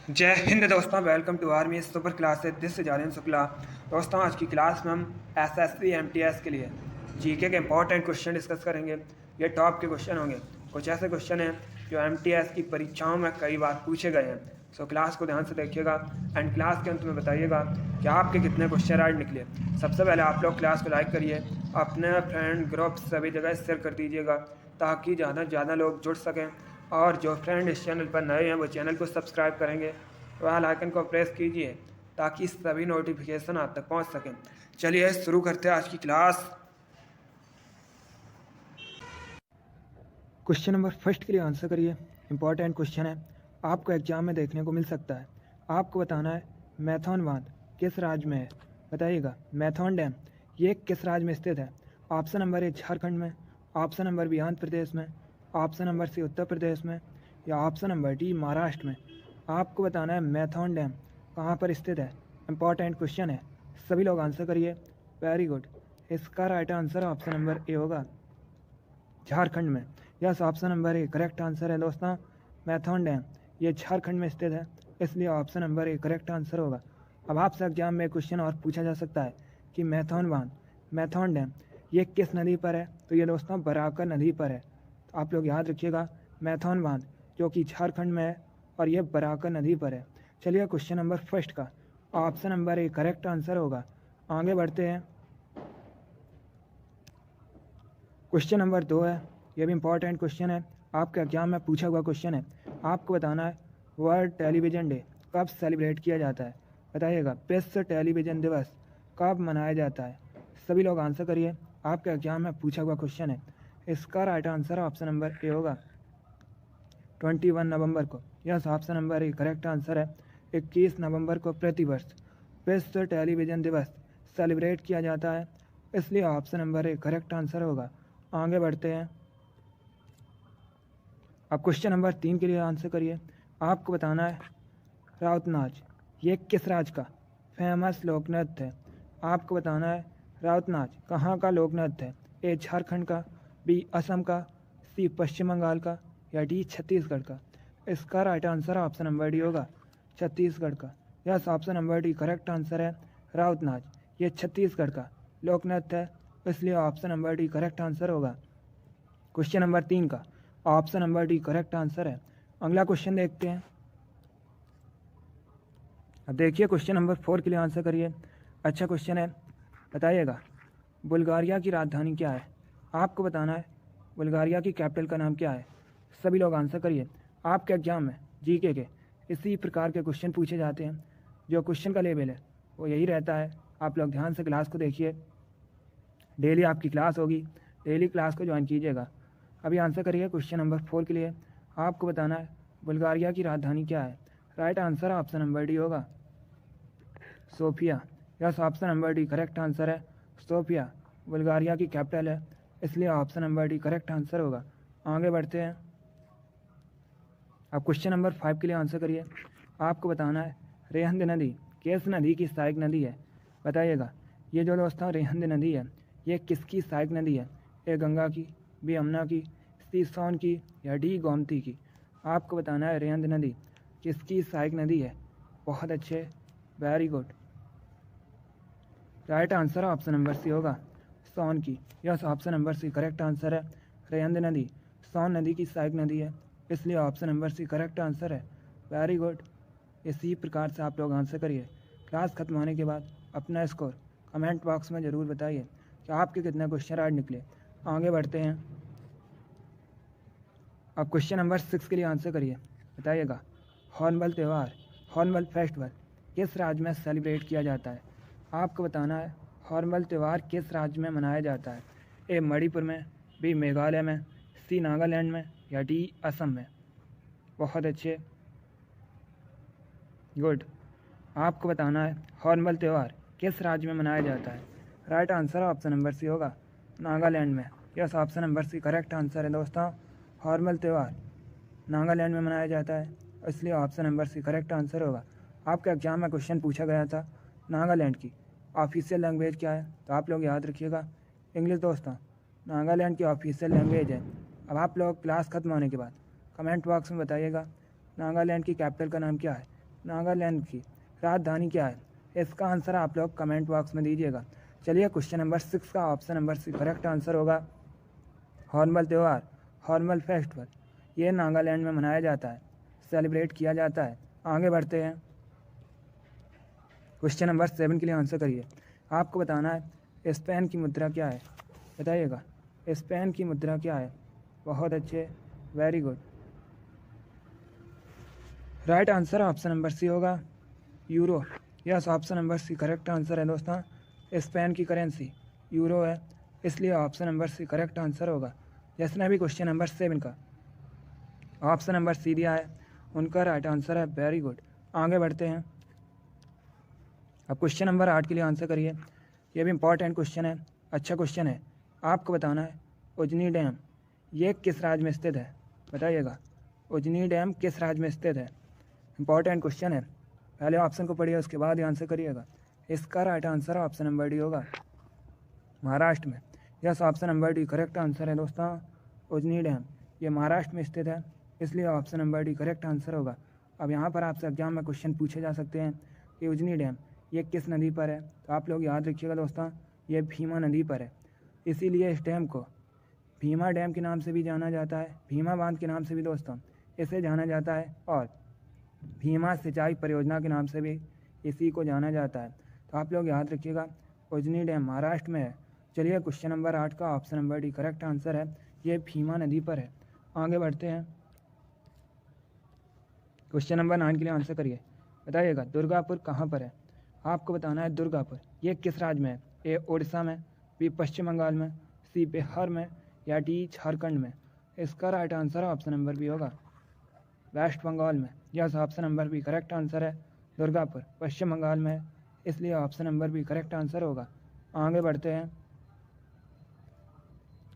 जय हिंद दोस्तों, welcome to army super classes. This Jalin Shukla. दोस्तों, आज की क्लास में हम एसएससी एमटीएस के लिए जीके के इंपॉर्टेंट क्वेश्चन डिस्कस करेंगे। ये टॉप के क्वेश्चन होंगे। कुछ ऐसे क्वेश्चन हैं जो एमटीएस की परीक्षाओं में कई बार पूछे गए हैं। सो क्लास को ध्यान से देखिएगा एंड क्लास के अंत में बताइएगा कि आपके कितने क्वेश्चन राइट निकले। सबसे पहले आप लोग क्लास को लाइक करिए, अपने फ्रेंड ग्रुप सभी जगह शेयर कर दीजिएगा ताकि ज़्यादा से ज़्यादा लोग जुड़ सकें। और जो फ्रेंड इस चैनल पर नए हैं वो चैनल को सब्सक्राइब करेंगे, बेल आइकन को प्रेस कीजिए ताकि सभी नोटिफिकेशन आप तक पहुंच सकें। चलिए शुरू करते हैं आज की क्लास। क्वेश्चन नंबर फर्स्ट के लिए आंसर करिए। इंपॉर्टेंट क्वेश्चन है, आपको एग्जाम में देखने को मिल सकता है। आपको बताना है मैथॉन बांध किस राज्य में है। बताइएगा मैथॉन डैम ये किस राज्य में स्थित है। ऑप्शन नंबर ए झारखंड में, option number B Andhra Pradesh में, ऑप्शन नंबर सी उत्तर प्रदेश में, या ऑप्शन नंबर डी महाराष्ट्र में। आपको बताना है मैथॉन डैम कहाँ पर स्थित है। इंपॉर्टेंट क्वेश्चन है, सभी लोग आंसर करिए। वेरी गुड, इसका right answer option number A होगा, झारखंड में। Yes, option number A correct answer है दोस्तों। मैथॉन डैम ये झारखंड में स्थित है, इसलिए option number A correct answer होगा। अब आपसे एग्जाम में क्वेश्चन और पूछा जा सकता है कि मैथॉन बांध, मैथॉन डैम ये किस नदी पर है। तो ये दोस्तों बराकर नदी पर है। तो आप लोग याद रखिएगा मैथॉन बांध जो कि झारखंड में है और ये बराकर नदी पर है। चलिए क्वेश्चन नंबर फर्स्ट का option number A correct answer होगा। आगे बढ़ते हैं। क्वेश्चन नंबर 2 है, ये भी इंपॉर्टेंट क्वेश्चन है, आपके एग्जाम में पूछा हुआ क्वेश्चन है। आपको बताना है वर्ल्ड टेलीविज़न डे कब सेलिब्रेट किया जाता है। बताइएगा विश्व टेलीविज़न दिवस कब मनाया जाता है। सभी लोग आंसर करिए, आपके एग्जाम में पूछा हुआ क्वेश्चन है। इसका right answer option number A होगा 21 नवंबर को। Yes, option number A correct answer है। 21 नवंबर को प्रतिवर्ष विश्व टेलीविज़न दिवस सेलिब्रेट किया जाता है, इसलिए option number A correct answer होगा। आगे बढ़ते हैं। अब क्वेश्चन नंबर 3 के लिए आंसर करिए। आपको बताना है राउत नाच ये किस राज्य का फेमस लोक नृत्य है। आपको बताना है राउत नाच कहाँ का लोक नृत्य है। ए झारखंड का, बी असम का, सी पश्चिम बंगाल का, या डी छत्तीसगढ़ का। इसका right answer option number D होगा, छत्तीसगढ़ का। Yes, option number D correct answer है। राउत नाच ये छत्तीसगढ़ का लोक नृत्य है, इसलिए option number D correct answer होगा। क्वेश्चन नंबर 3 का option number D correct answer है। अगला क्वेश्चन देखते हैं। अब देखिए क्वेश्चन नंबर 4 के लिए आंसर करिए। अच्छा क्वेश्चन है, बताइएगा बुल्गारिया की राजधानी क्या है। आपको बताना है बुल्गारिया की कैपिटल का नाम क्या है। सभी लोग आंसर करिए। आपके एग्जाम में जीके के इसी प्रकार के क्वेश्चन पूछे जाते हैं। जो क्वेश्चन का लेवल है वो यही रहता है। आप लोग ध्यान से क्लास को देखिए, डेली आपकी क्लास होगी, डेली क्लास को ज्वाइन कीजिएगा। अभी आंसर करिए क्वेश्चन नंबर 4 के लिए। आपको बताना है बुल्गारिया की राजधानी क्या है। Right answer option number D होगा, Sofia. Yes, option number D correct answer है। सोफिया बुल्गारिया की कैपिटल है, इसलिए option number D correct answer होगा। आगे बढ़ते हैं। अब क्वेश्चन नंबर 5 के लिए आंसर करिए। आपको बताना है रेहंद नदी किस नदी की सहायक नदी है। बताइएगा ये जो दोस्तों रेहंद नदी है ये किसकी सहायक नदी है। ए गंगा की, बी यमुना की, सी सोन की, या डी गोमती की। आपको बताना है रेहंद नदी किसकी सहायक नदी है। बहुत अच्छे, very good. Right answer option number C होगा, सोन की। Yes, option number C correct answer है। रेहंद नदी सोन नदी की सहायक नदी है, इसलिए option number C correct answer है। Very good. इसी प्रकार से आप लोग आंसर करिए। क्लास खत्म होने के बाद अपना स्कोर कमेंट बॉक्स में ज़रूर बताइए कि आपके कितने क्वेश्चन राइट निकले। आगे बढ़ते हैं। अब क्वेश्चन नंबर 6 के लिए आंसर करिए। बताइएगा हॉर्नबिल त्यौहार, हॉर्नबिल फेस्टिवल किस राज्य में सेलिब्रेट किया जाता है। आपको बताना है हॉर्नबिल त्यौहार किस राज्य में मनाया जाता है। ए मणिपुर में, बी मेघालय में, सी नागालैंड में, या डी असम में। बहुत अच्छे, गुड। आपको बताना है हॉर्नबिल त्यौहार किस राज्य में मनाया जाता है। Right answer option number C होगा, नागालैंड में। Yes, option number C correct answer है दोस्तों। हॉर्नबिल त्यौहार नागालैंड में मनाया जाता है, इसलिए option number C correct answer होगा। आपके एग्जाम में क्वेश्चन पूछा गया था नागालैंड की ऑफिशियल लैंग्वेज क्या है, तो आप लोग याद रखिएगा इंग्लिश दोस्तों नागालैंड की ऑफिशियल लैंग्वेज है। अब आप लोग क्लास खत्म होने के बाद कमेंट बॉक्स में बताइएगा नागालैंड की कैपिटल का नाम क्या है। नागालैंड की राजधानी क्या है? इसका आंसर आप लोग कमेंट बॉक्स में दीजिएगा। चलिए क्वेश्चन नंबर 6 का option number C correct answer होगा हॉर्नबिल त्यौहार, हॉर्नबिल फेस्टिवल। ये नागालैंड में मनाया जाता है, सेलिब्रेट किया जाता है। आगे बढ़ते हैं, क्वेश्चन नंबर 7 के लिए आंसर करिए। आपको बताना है स्पेन की मुद्रा क्या है, बताइएगा स्पेन की मुद्रा क्या है। बहुत अच्छे, very good. Right answer option number C होगा euro. Yes, option number C correct answer है दोस्तों। स्पेन की करेंसी यूरो है, इसलिए option number C correct answer होगा। जिसने भी क्वेश्चन नंबर 7 का ऑप्शन नंबर सी दिया है उनका राइट आंसर है, वेरी गुड। आगे बढ़ते हैं, अब क्वेश्चन नंबर 8 के लिए आंसर करिए। ये भी इंपॉर्टेंट क्वेश्चन है, अच्छा क्वेश्चन है। आपको बताना है उजनी डैम ये किस राज्य में स्थित है, बताइएगा उजनी डैम किस राज्य में स्थित है। इंपॉर्टेंट क्वेश्चन है, पहले ऑप्शन को पढ़िए उसके बाद आंसर करिएगा। इसका right answer option number D होगा, महाराष्ट्र में। Yes, option number D correct answer है दोस्तों। उजनी डैम ये महाराष्ट्र में स्थित है, इसलिए option number D correct answer होगा। अब यहाँ पर आपसे एग्जाम में क्वेश्चन पूछे जा सकते हैं कि उजनी डैम ये किस नदी पर है, तो आप लोग याद रखिएगा दोस्तों ये भीमा नदी पर है, इसीलिए इस डैम को भीमा डैम के नाम से भी जाना जाता है, भीमा बांध के नाम से भी दोस्तों इसे जाना जाता है, और भीमा सिंचाई परियोजना के नाम से भी इसी को जाना जाता है। तो आप लोग याद रखिएगा उजनी डैम महाराष्ट्र में है। चलिए क्वेश्चन नंबर 8 का option number D correct answer है, ये भीमा नदी पर है। आगे बढ़ते हैं, क्वेश्चन नंबर 9 के लिए आंसर करिए। बताइएगा दुर्गापुर कहाँ पर है। आपको बताना है दुर्गापुर ये किस राज्य में है। ए उड़ीसा में, बी पश्चिम बंगाल में, सी बिहार में, या डी झारखंड में। इसका right answer option number B होगा, वेस्ट बंगाल में। Yes, option number B correct answer है, दुर्गापुर पश्चिम बंगाल में है, इसलिए option number B correct answer होगा। आगे बढ़ते हैं,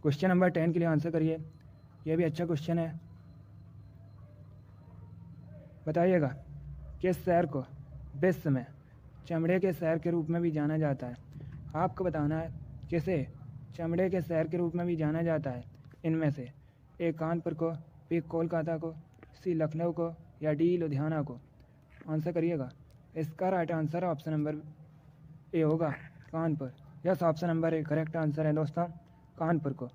क्वेश्चन नंबर 10 के लिए आंसर करिए। यह भी अच्छा क्वेश्चन है, बताइएगा किस शहर को विश्व में चमड़े के शहर के रूप में भी जाना जाता है। आपको बताना है किसे चमड़े के शहर के रूप में भी जाना जाता है। इनमें से ए कानपुर को, बी कोलकाता को, सी लखनऊ को, या डी लुधियाना को। आंसर करिएगा। इसका right answer option number A होगा, Kanpur. Yes, option number A correct answer है दोस्तों, कानपुर को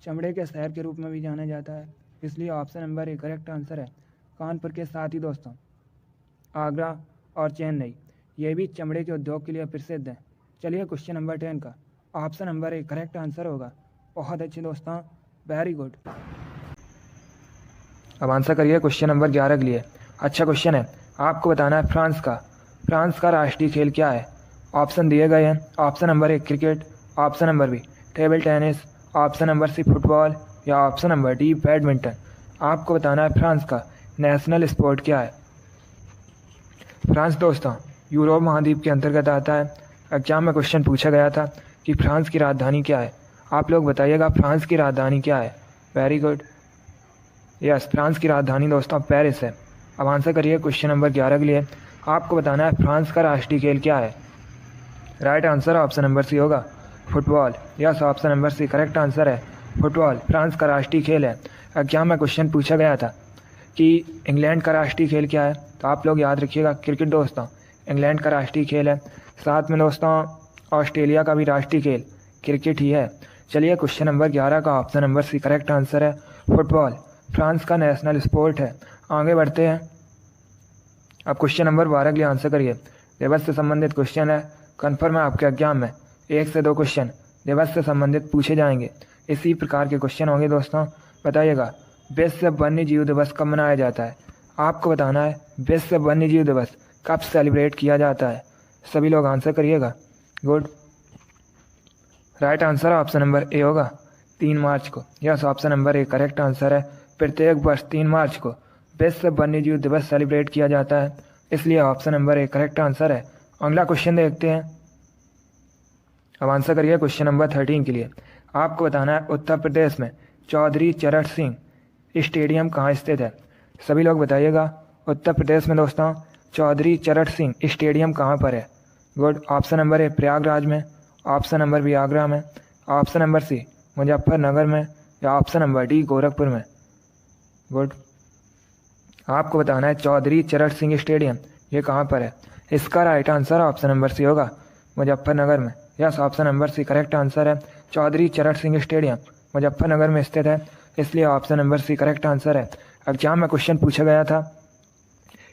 चमड़े के शहर के रूप में भी जाना जाता है, इसलिए option number A correct answer है। कानपुर के साथ ही दोस्तों आगरा और चेन्नई ये भी चमड़े के उद्योग के लिए प्रसिद्ध हैं। चलिए क्वेश्चन नंबर 10 का option number A correct answer होगा। बहुत अच्छे दोस्तों, वेरी गुड। अब आंसर करिए क्वेश्चन नंबर 11 के लिए। अच्छा क्वेश्चन है, आपको बताना है फ्रांस का राष्ट्रीय खेल क्या है। ऑप्शन दिए गए हैं, option number A cricket, option number B table tennis, option number C football, या ऑप्शन नंबर डी बैडमिंटन। आपको बताना है फ्रांस का नेशनल स्पोर्ट क्या है। फ्रांस दोस्तों यूरोप महाद्वीप के अंतर्गत आता है। एग्जाम में क्वेश्चन पूछा गया था कि फ्रांस की राजधानी क्या है। आप लोग बताइएगा फ्रांस की राजधानी क्या है। वेरी गुड, यस, फ्रांस की राजधानी दोस्तों पेरिस है। अब आंसर करिए क्वेश्चन नंबर 11 के लिए। आपको बताना है फ्रांस का राष्ट्रीय खेल क्या है। Right answer option number C होगा, football. Yes, option number C correct answer है, फुटबॉल फ्रांस का राष्ट्रीय खेल है। एग्जाम में क्वेश्चन पूछा गया था कि इंग्लैंड का राष्ट्रीय खेल क्या है, तो आप लोग याद रखिएगा क्रिकेट दोस्तों इंग्लैंड का राष्ट्रीय खेल है। साथ में दोस्तों ऑस्ट्रेलिया का भी राष्ट्रीय खेल क्रिकेट ही है। चलिए क्वेश्चन नंबर 11 का option number C correct answer है, फुटबॉल फ्रांस का नेशनल स्पोर्ट है। आगे बढ़ते हैं, अब क्वेश्चन नंबर 12 के लिए आंसर करिए। दिवस से संबंधित क्वेश्चन है, कन्फर्म है आपके एग्जाम में 1 से 2 क्वेश्चन दिवस से संबंधित पूछे जाएंगे। इसी प्रकार के क्वेश्चन होंगे दोस्तों। बताइएगा विश्व वन्य जीव दिवस कब मनाया जाता है। आपको बताना है विश्व वन्य जीव दिवस कब सेलिब्रेट किया जाता है। सभी लोग आंसर करिएगा। Good, right answer option number A होगा, 3 मार्च को। Yes, option number A correct answer है। प्रत्येक वर्ष 3 मार्च को विश्व वन्य जीव दिवस सेलिब्रेट किया जाता है, इसलिए option number A correct answer है। अगला क्वेश्चन देखते हैं। अब आंसर करिए क्वेश्चन नंबर 13 के लिए। आपको बताना है उत्तर प्रदेश में चौधरी चरण सिंह स्टेडियम कहाँ स्थित है। सभी लोग बताइएगा उत्तर प्रदेश में दोस्तों चौधरी चरण सिंह स्टेडियम कहाँ पर है। गुड, ऑप्शन नंबर ए प्रयागराज में, ऑप्शन नंबर बी आगरा में, ऑप्शन नंबर सी मुजफ्फरनगर में, या ऑप्शन नंबर डी गोरखपुर में। गुड, आपको बताना है चौधरी चरण सिंह स्टेडियम ये कहाँ पर है? इसका right answer option number C होगा, मुजफ्फरनगर में। Yes, option number C correct answer है। चौधरी चरण सिंह स्टेडियम मुजफ्फरनगर में स्थित है, इसलिए option number C correct answer है। एग्जाम में क्वेश्चन पूछा गया था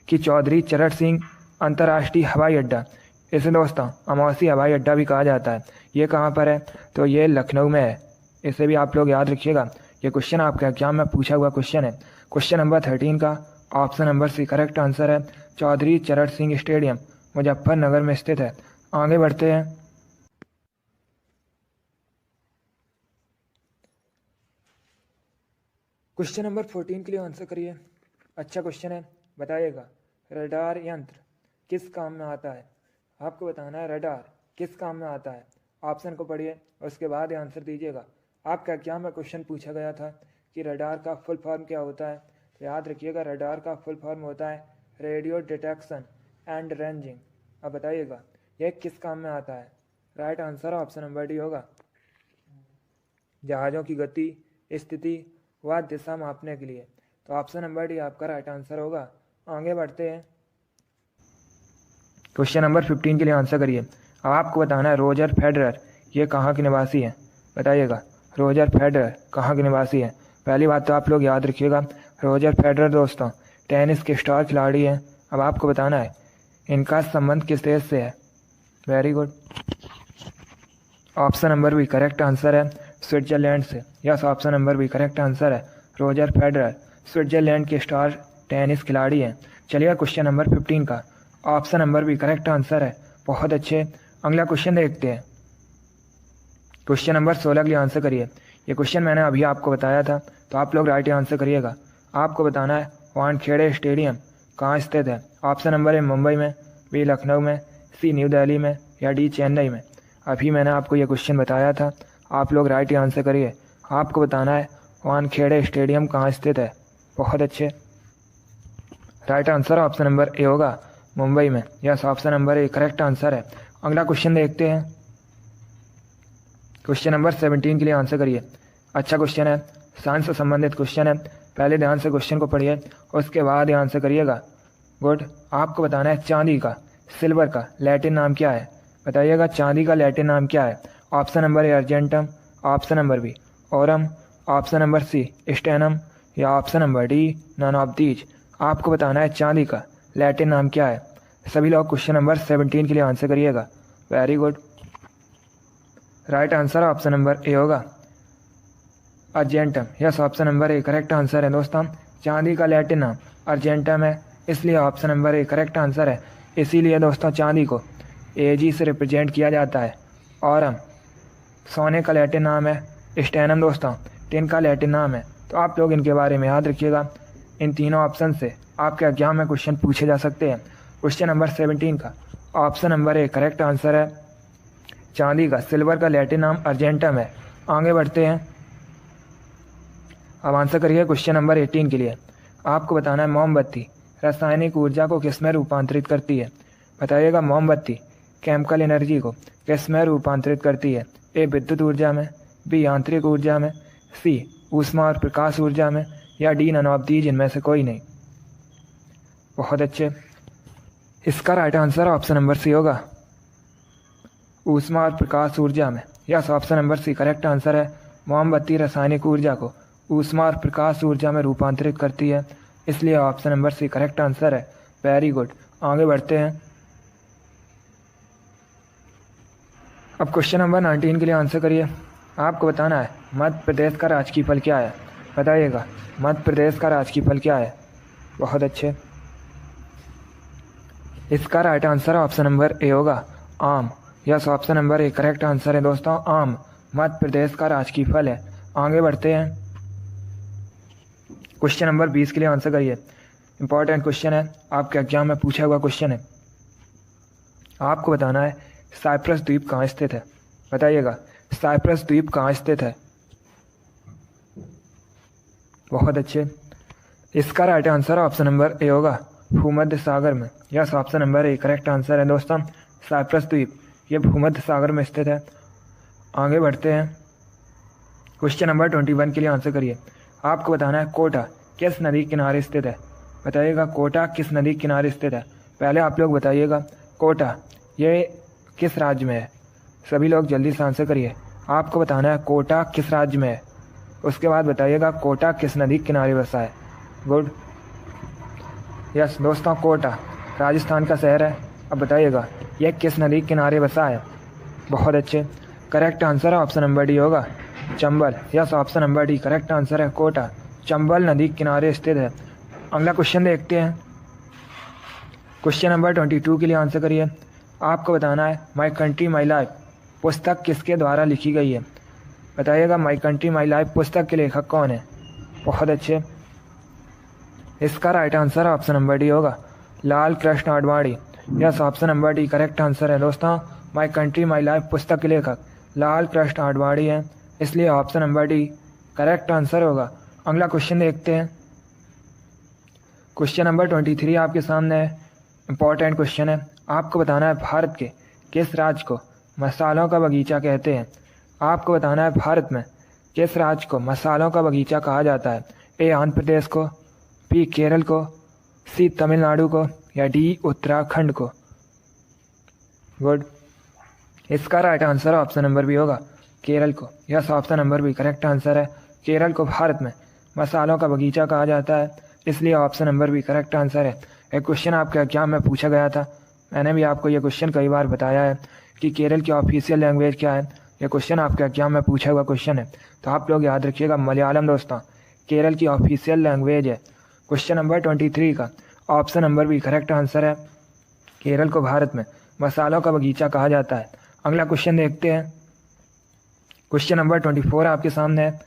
कि चौधरी चरण सिंह अंतर्राष्ट्रीय हवाई अड्डा, इसे दोस्तों अमौसी हवाई अड्डा भी कहा जाता है, ये कहाँ पर है? तो ये लखनऊ में है। इसे भी आप लोग याद रखिएगा, ये क्वेश्चन आपके एग्जाम में पूछा हुआ क्वेश्चन है। क्वेश्चन नंबर 13 का option number C correct answer है। चौधरी चरण सिंह स्टेडियम मुजफ्फरनगर में स्थित है। आगे बढ़ते हैं। क्वेश्चन नंबर 14 के लिए आंसर करिए। अच्छा क्वेश्चन है, बताइएगा रडार यंत्र किस काम में आता है? आपको बताना है रडार किस काम में आता है। ऑप्शन को पढ़िए, उसके बाद आंसर दीजिएगा। आपका एग्जाम में क्वेश्चन पूछा गया था कि रडार का फुल फॉर्म क्या होता है, तो याद रखिएगा रडार का फुल फॉर्म होता है रेडियो डिटेक्शन एंड रेंजिंग। अब बताइएगा यह किस काम में आता है? Right answer option number D होगा, जहाज़ों की गति, स्थिति व दिशा मापने के लिए। तो ऑप्शन नंबर डी आपका राइट आंसर होगा। आगे बढ़ते हैं। क्वेश्चन नंबर 15 के लिए आंसर करिए। अब आपको बताना है रोजर फेडरर ये कहाँ के निवासी हैं? बताइएगा रोजर फेडरर कहाँ के निवासी हैं? पहली बात तो आप लोग याद रखिएगा, रोजर फेडरर दोस्तों टेनिस के स्टार खिलाड़ी हैं। अब आपको बताना है इनका संबंध किस देश से है। Very good, option number B correct answer है, स्विट्जरलैंड से। Yes, option number B correct answer है। रोजर फेडरर स्विट्जरलैंड के स्टार टेनिस खिलाड़ी हैं। चलिए क्वेश्चन नंबर 15 का option number B correct answer है। बहुत अच्छे, अगला क्वेश्चन देखते हैं। क्वेश्चन नंबर 16 के लिए आंसर करिए। ये क्वेश्चन मैंने अभी आपको बताया था, तो आप लोग राइट आंसर करिएगा। आपको बताना है वानखेड़े स्टेडियम कहाँ स्थित है। ऑप्शन नंबर ए मुंबई में, बी लखनऊ में, सी न्यू दिल्ली में, या डी चेन्नई में। अभी मैंने आपको ये क्वेश्चन बताया था, आप लोग राइट आंसर करिए। आपको बताना है वानखेड़े स्टेडियम कहाँ स्थित है। बहुत अच्छे, right answer option number A होगा, मुंबई में। Yes, option number A correct answer है। अगला क्वेश्चन देखते हैं। क्वेश्चन नंबर 17 के लिए आंसर करिए। अच्छा क्वेश्चन है, साइंस से संबंधित क्वेश्चन है। पहले ध्यान से क्वेश्चन को पढ़िए, उसके बाद आंसर करिएगा। गुड, आपको बताना है चांदी का, सिल्वर का लैटिन नाम क्या है। बताइएगा चांदी का लैटिन नाम क्या है। Option number A argentum, option number B aurum, option number C stannum, या option number D none of these. आपको बताना है चांदी का लैटिन नाम क्या है। सभी लोग क्वेश्चन नंबर 17 के लिए आंसर करिएगा। Very good, right answer option number A होगा, argentum. Yes, option number A correct answer है दोस्तों। चांदी का लैटिन नाम अर्जेंटम है, इसलिए option number A correct answer है। इसीलिए दोस्तों चांदी को एजी से रिप्रेजेंट किया जाता है। और सोने का लैटिन नाम है स्टेनम दोस्तों, टिन का लैटिन नाम है। तो आप लोग इनके बारे में याद रखिएगा। इन तीनों ऑप्शन से आपके एग्जाम में क्वेश्चन पूछे जा सकते हैं। क्वेश्चन नंबर 17 का option number A correct answer है, चांदी का सिल्वर का लैटिन नाम अर्जेंटम है। आगे बढ़ते हैं। अब आंसर करिए क्वेश्चन नंबर 18 के लिए। आपको बताना है मोमबत्ती रासायनिक ऊर्जा को किस में रूपांतरित करती है। बताइएगा मोमबत्ती केमिकल एनर्जी को किस में रूपांतरित करती है। ए विद्युत ऊर्जा में, बी यांत्रिक ऊर्जा में, सी ऊष्मा और प्रकाश ऊर्जा में, या डी नन ऑफ दीज इनमें से कोई नहीं। बहुत अच्छे, इसका right answer option number C होगा, ऊष्मा और प्रकाश ऊर्जा में। Yes, option number C correct answer है। मोमबत्ती रासायनिक ऊर्जा को ऊष्मा और प्रकाश ऊर्जा में रूपांतरित करती है, इसलिए option number C correct answer है। वेरी गुड, आगे बढ़ते हैं। अब क्वेश्चन नंबर 19 के लिए आंसर करिए। आपको बताना है मध्य प्रदेश का राजकीय फल क्या है। बताइएगा मध्य प्रदेश का राजकीय फल क्या है। बहुत अच्छे, इसका right answer option number A होगा, आम। Yes, option number A correct answer है दोस्तों, आम मध्य प्रदेश का राजकीय फल है। आगे बढ़ते हैं। क्वेश्चन नंबर 20 के लिए आंसर करिए। इंपॉर्टेंट क्वेश्चन है, आपके एग्जाम में पूछा हुआ क्वेश्चन है। आपको बताना है साइप्रस द्वीप कहाँ स्थित है। बताइएगा साइप्रस द्वीप कहाँ स्थित है। बहुत अच्छे, इसका right answer option number A होगा, भूमध्य सागर में। Yes, option number A correct answer है दोस्तों, साइप्रस द्वीप ये भूमध्य सागर में स्थित है। आगे बढ़ते हैं। क्वेश्चन नंबर 21 के लिए आंसर करिए। आपको बताना है कोटा किस नदी किनारे स्थित है। बताइएगा कोटा किस नदी किनारे स्थित है। पहले आप लोग बताइएगा कोटा ये किस राज्य में है। सभी लोग जल्दी से आंसर करिए। आपको बताना है कोटा किस राज्य में है। उसके बाद बताइएगा कोटा किस नदी के किनारे बसा है। गुड, यस दोस्तों, कोटा राजस्थान का शहर है। अब बताइएगा यह किस नदी के किनारे बसा है। बहुत अच्छे, करेक्ट आंसर है ऑप्शन नंबर डी होगा, Chambal. Yes, option number D correct answer है, कोटा चंबल नदी के किनारे स्थित है। अगला क्वेश्चन देखते हैं। क्वेश्चन नंबर 22 के लिए आंसर करिए। आपको बताना है माई कंट्री माई लाइफ पुस्तक किसके द्वारा लिखी गई है। बताइएगा माई कंट्री माई लाइफ पुस्तक के लेखक कौन है। बहुत अच्छे, इसका right answer option number D होगा, Lal Krishna Advani. Yes, option number D correct answer है दोस्तों। माई कंट्री माई लाइफ पुस्तक के लेखक लाल कृष्ण आडवाणी है, इसलिए option number D correct answer होगा। अगला क्वेश्चन देखते हैं। क्वेश्चन नंबर 23 आपके सामने है, इंपॉर्टेंट क्वेश्चन है। आपको बताना है भारत के किस राज्य को मसालों का बगीचा कहते हैं। आपको बताना है भारत में किस राज्य को मसालों का बगीचा कहा जाता है। ए आंध्र प्रदेश को, बी केरल को, सी तमिलनाडु को या डी उत्तराखंड को। गुड, इसका right answer option number B होगा, केरल को। Yes, option number B correct answer है, केरल को भारत में मसालों का बगीचा कहा जाता है, इसलिए option number B correct answer है। एक क्वेश्चन आपके एग्जाम में पूछा गया था, मैंने भी आपको ये क्वेश्चन कई बार बताया है कि केरल की ऑफिशियल लैंग्वेज क्या है। ये क्वेश्चन आपके एग्जाम में पूछा हुआ क्वेश्चन है, तो आप लोग याद रखिएगा मलयालम दोस्तों केरल की ऑफिशियल लैंग्वेज है। क्वेश्चन नंबर 23 का option number B correct answer है, केरल को भारत में मसालों का बगीचा कहा जाता है। अगला क्वेश्चन देखते हैं। क्वेश्चन नंबर 24 आपके सामने है।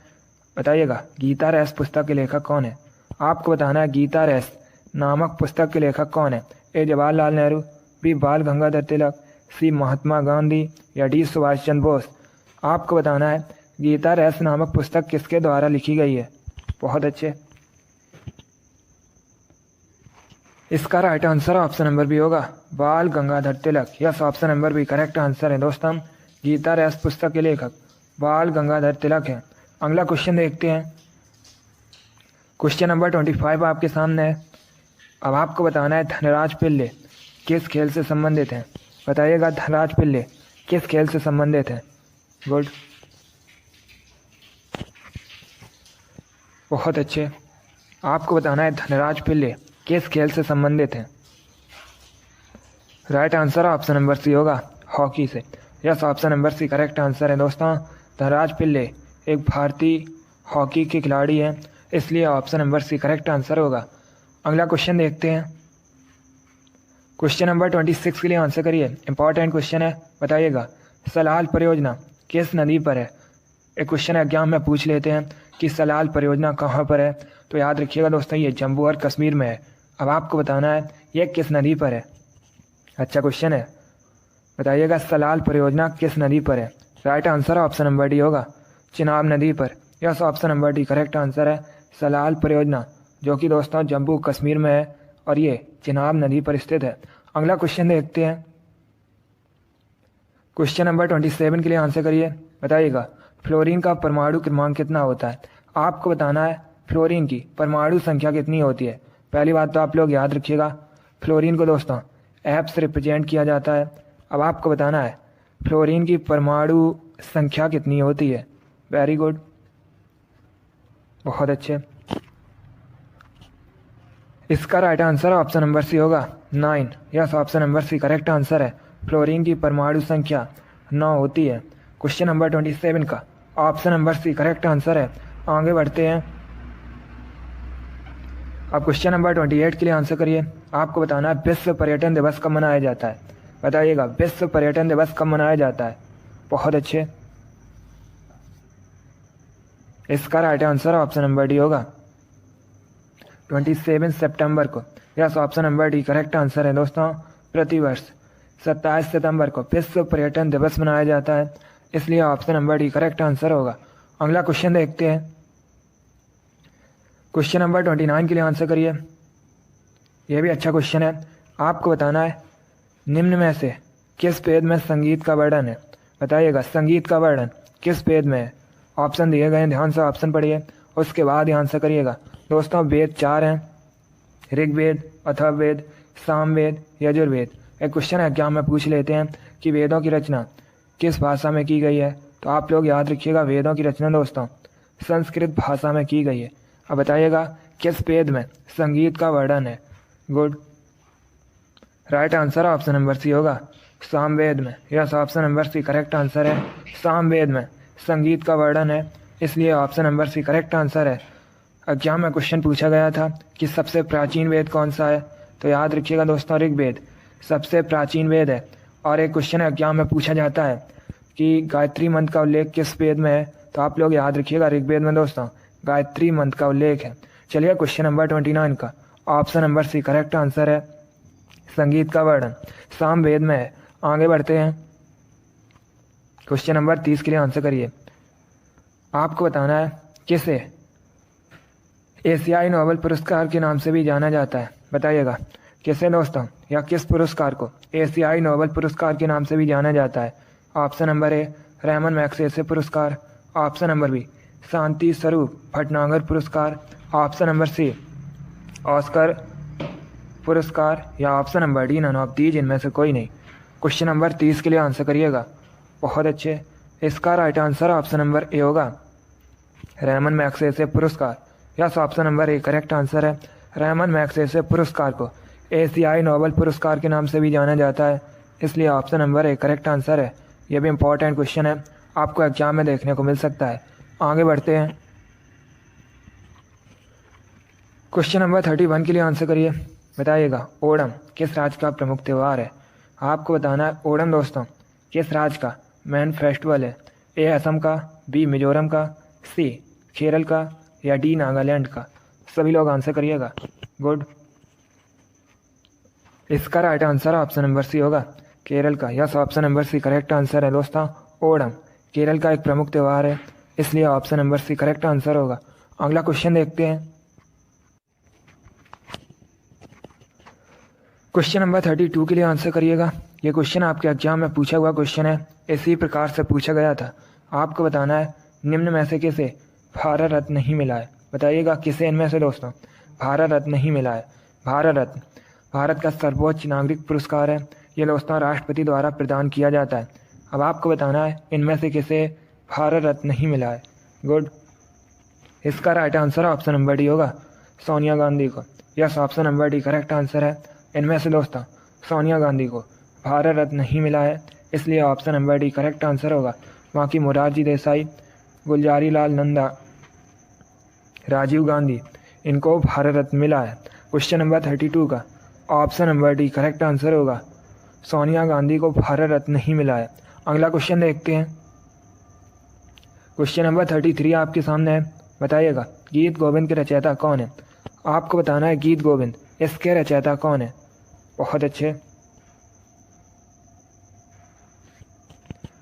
बताइएगा गीता रेस पुस्तक के लेखक कौन है। आपको बताना है गीता रेस नामक पुस्तक के लेखक कौन है। ए जवाहरलाल नेहरू, बी बाल गंगाधर तिलक, सी महात्मा गांधी या डी सुभाष चंद्र बोस। आपको बताना है गीता रेस नामक पुस्तक किसके द्वारा लिखी गई है। बहुत अच्छे, इसका right answer option number B होगा, Bal Gangadhar Tilak. Yes, option number B correct answer है दोस्तों, गीता रेस पुस्तक के लेखक बाल गंगाधर तिलक है। अगला क्वेश्चन देखते हैं। क्वेश्चन नंबर 25 आपके सामने है। अब आपको बताना है धनराज पिल्ले किस खेल से संबंधित हैं। बताइएगा धनराज पिल्ले किस खेल से संबंधित है। गुड, बहुत अच्छे, आपको बताना है धनराज पिल्ले किस खेल से संबंधित है। Right answer option number C होगा, हॉकी से। Yes, option number C correct answer है दोस्तों, धनराज पिल्ले एक भारतीय हॉकी के खिलाड़ी हैं, इसलिए option number C correct answer होगा। अगला क्वेश्चन देखते हैं। क्वेश्चन नंबर 26 के लिए आंसर करिए, इंपॉर्टेंट क्वेश्चन है। बताइएगा सलाल परियोजना किस नदी पर है। एक क्वेश्चन एग्जाम में पूछ लेते हैं कि सलाल परियोजना कहाँ पर है, तो याद रखिएगा दोस्तों ये जम्मू और कश्मीर में है। अब आपको बताना है ये किस नदी पर है। अच्छा क्वेश्चन है, बताइएगा सलाल परियोजना किस नदी पर है। Right answer option number D होगा, चिनाब नदी पर। Yes, option number D correct answer है, सलाल परियोजना जो कि दोस्तों जम्मू कश्मीर में है और ये चिनाब नदी पर स्थित है। अगला क्वेश्चन देखते हैं। क्वेश्चन नंबर 27 के लिए आंसर करिए। बताइएगा फ्लोरीन का परमाणु क्रमांक कितना होता है। आपको बताना है फ्लोरीन की परमाणु संख्या कितनी होती है। पहली बात तो आप लोग याद रखिएगा फ्लोरीन को दोस्तों एफ से रिप्रेजेंट किया जाता है। अब आपको बताना है फ्लोरीन की परमाणु संख्या कितनी होती है। वेरी गुड, बहुत अच्छे, इसका right answer option number C होगा 9। Yes, option number C correct answer है, फ्लोरीन की परमाणु संख्या 9 होती है। क्वेश्चन नंबर 27 का option number C correct answer है। आगे बढ़ते हैं। अब क्वेश्चन नंबर 28 के लिए आंसर करिए। आपको बताना है विश्व पर्यटन दिवस कब मनाया जाता है। बताइएगा विश्व पर्यटन दिवस कब मनाया जाता है। बहुत अच्छे, इसका right answer option number D होगा 27 सितंबर को। Yes, option number D correct answer है दोस्तों, प्रतिवर्ष 27 सितंबर को विश्व पर्यटन दिवस मनाया जाता है, इसलिए option number D correct answer होगा। अगला क्वेश्चन देखते हैं। क्वेश्चन नंबर 29 के लिए आंसर करिए। यह भी अच्छा क्वेश्चन है। आपको बताना है निम्न में से किस वेद में संगीत का वर्णन है। बताइएगा संगीत का वर्णन किस वेद में है। ऑप्शन दिए गए हैं, ध्यान से ऑप्शन पढ़िए, उसके बाद ही आंसर करिएगा। दोस्तों वेद 4 हैं, ऋग्वेद, अथर्ववेद, सामवेद, यजुर्वेद। एक क्वेश्चन एग्जाम में पूछ लेते हैं कि वेदों की रचना किस भाषा में की गई है। तो आप लोग याद रखिएगा, वेदों की रचना दोस्तों संस्कृत भाषा में की गई है। अब बताइएगा किस वेद में संगीत का वर्णन है। Good, right answer option number C होगा, सामवेद में। Yes, option number C correct answer है। सामवेद में संगीत का वर्णन है, इसलिए option number C correct answer है। एग्जाम में क्वेश्चन पूछा गया था कि सबसे प्राचीन वेद कौन सा है। तो याद रखिएगा दोस्तों, ऋग्वेद सबसे प्राचीन वेद है। और एक क्वेश्चन एग्जाम में पूछा जाता है कि गायत्री मंत्र का उल्लेख किस वेद में है। तो आप लोग याद रखिएगा, ऋग्वेद में दोस्तों गायत्री मंत्र का उल्लेख है। चलिए क्वेश्चन नंबर 29 का option number C correct answer है, संगीत का वर्णन सामवेद में है। आगे बढ़ते हैं, क्वेश्चन नंबर 30 के लिए आंसर करिए। आपको बताना है किसे एशियाई नोबेल पुरस्कार के नाम से भी जाना जाता है। बताइएगा किसे दोस्तों, या किस पुरस्कार को एशियाई नोबेल पुरस्कार के नाम से भी जाना जाता है। Option number A Ramon Magsaysay पुरस्कार, option number B Shanti Swarup Bhatnagar पुरस्कार, ऑप्शन नंबर सी ऑस्कर पुरस्कार, या option number D none of these, इनमें से कोई नहीं। क्वेश्चन नंबर 30 के लिए आंसर करिएगा। बहुत अच्छे, इसका right answer option number A होगा, रैमन मैग्सेसे पुरस्कार। Yes, option number A correct answer है। रैमन मैग्सेसे पुरस्कार को एशियाई नोबेल पुरस्कार के नाम से भी जाना जाता है, इसलिए option number A correct answer है। यह भी इंपॉर्टेंट क्वेश्चन है, आपको एग्जाम में देखने को मिल सकता है। आगे बढ़ते हैं, क्वेश्चन नंबर 31 के लिए आंसर करिए। बताइएगा ओणम किस राज्य का प्रमुख त्यौहार है। आपको बताना है ओणम दोस्तों किस राज्य का मेन फेस्टिवल है। ए असम का, बी मिजोरम का, सी केरल का, या डी नागालैंड का। सभी लोग आंसर करिएगा। गुड, इसका right answer option number C होगा, केरल का। Yes, option number C correct answer है दोस्तों। ओणम केरल का एक प्रमुख त्यौहार है, इसलिए option number C correct answer होगा। अगला क्वेश्चन देखते हैं, क्वेश्चन नंबर 32 के लिए आंसर करिएगा। ये क्वेश्चन आपके एग्जाम में पूछा हुआ क्वेश्चन है, इसी प्रकार से पूछा गया था। आपको बताना है निम्न में से किसे भारत रत्न नहीं मिला है। बताइएगा किसे इनमें से दोस्तों भारत रत्न नहीं मिला है। भारत रत्न भारत का सर्वोच्च नागरिक पुरस्कार है, ये दोस्तों राष्ट्रपति द्वारा प्रदान किया जाता है। अब आपको बताना है इनमें से किसे भारत रत्न नहीं मिला है। गुड, इसका right answer option number D होगा, सोनिया गांधी को। Yes, option number D correct answer है। इनमें से दोस्तों सोनिया गांधी को भारत रत्न नहीं मिला है, इसलिए option number D correct answer होगा। बाकी मोरारजी देसाई, गुलजारी लाल नंदा, राजीव गांधी, इनको भारत रत्न मिला है। क्वेश्चन नंबर 32 का option number D correct answer होगा, सोनिया गांधी को भारत रत्न नहीं मिला है। अगला क्वेश्चन देखते हैं, क्वेश्चन नंबर 33 आपके सामने है। बताइएगा गीत गोविंद के रचयिता कौन है। आपको बताना है गीत गोविंद इसके रचयिता कौन है। बहुत अच्छे,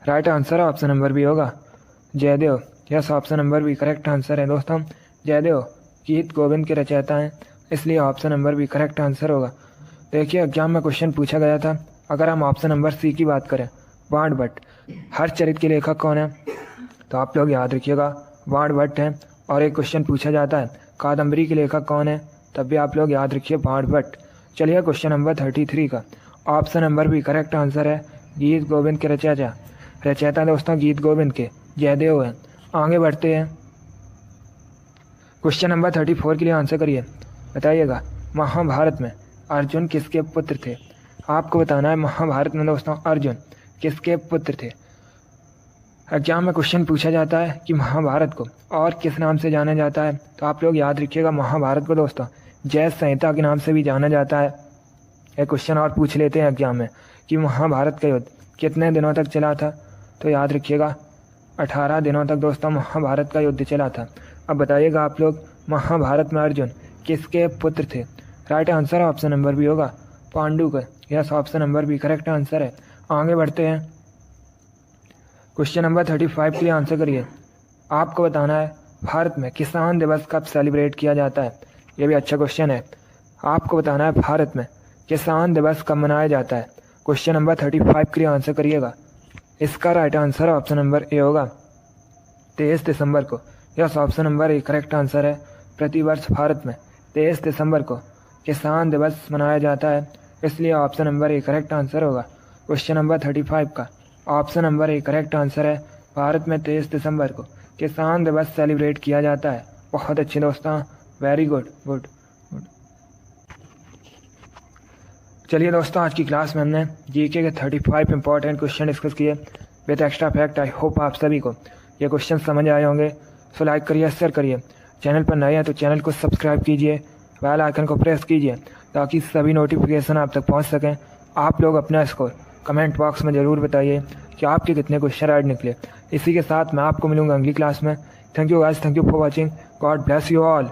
right answer option number B होगा, Jayadev. Yes, option number B correct answer है दोस्तों। जयदेव गीत गोविंद के रचयिता हैं, इसलिए option number B correct answer होगा। देखिए एग्जाम में क्वेश्चन पूछा गया था, अगर हम ऑप्शन नंबर सी की बात करें, वाण भट्ट, हर चरित्र के लेखक कौन है। तो आप लोग याद रखिएगा वाण भट्ट हैं। और एक क्वेश्चन पूछा जाता है कादम्बरी के लेखक कौन है, तब भी आप लोग याद रखिए वाण भट्ट। चलिए क्वेश्चन नंबर 33 का option number B correct answer है, गीत गोविंद के रचयिता दोस्तों गीत गोविंद के जयदेव हैं। आगे बढ़ते हैं, क्वेश्चन नंबर 34 के लिए आंसर करिए। बताइएगा महाभारत में अर्जुन किसके पुत्र थे। आपको बताना है महाभारत में दोस्तों अर्जुन किसके पुत्र थे। एग्जाम में क्वेश्चन पूछा जाता है कि महाभारत को और किस नाम से जाना जाता है। तो आप लोग याद रखिएगा महाभारत को दोस्तों जय संहिता के नाम से भी जाना जाता है। एक क्वेश्चन और पूछ लेते हैं एग्जाम में कि महाभारत का युद्ध कितने दिनों तक चला था। तो याद रखिएगा 18 दिनों तक दोस्तों महाभारत का युद्ध चला था। अब बताइएगा आप लोग महाभारत में अर्जुन किसके पुत्र थे। Right answer option number B होगा, पांडु का। Yes, option number B correct answer है। आगे बढ़ते हैं, क्वेश्चन नंबर 35 के लिए आंसर करिए। आपको बताना है भारत में किसान दिवस कब सेलिब्रेट किया जाता है। ये भी अच्छा क्वेश्चन है। आपको बताना है भारत में किसान दिवस कब मनाया जाता है। क्वेश्चन नंबर 35 के लिए आंसर करिएगा। इसका right answer option number A होगा, 23 दिसंबर को। Yes, option number A correct answer है। प्रतिवर्ष भारत में 23 दिसंबर को किसान दिवस मनाया जाता है? इसलिए option number A correct answer होगा। क्वेश्चन नंबर 35 का option number A correct answer है। भारत में 23 दिसंबर को किसान दिवस सेलिब्रेट किया जाता है। बहुत अच्छे दोस्तों, वेरी गुड गुड गुड। चलिए दोस्तों, आज की क्लास में हमने जीके के 35 इंपॉर्टेंट क्वेश्चन डिस्कस किए with extra fact. I hope आप सभी को ये क्वेश्चन समझ आए होंगे। सो लाइक करिए, शेयर करिए। चैनल पर नए हैं तो चैनल को सब्सक्राइब कीजिए, बेल आइकन को प्रेस कीजिए ताकि सभी नोटिफिकेशन आप तक पहुंच सकें। आप लोग अपना स्कोर कमेंट बॉक्स में ज़रूर बताइए कि आपके कितने क्वेश्चन राइट निकले। इसी के साथ मैं आपको मिलूंगा अगली क्लास में। Thank you guys, thank you for watching. God bless you all.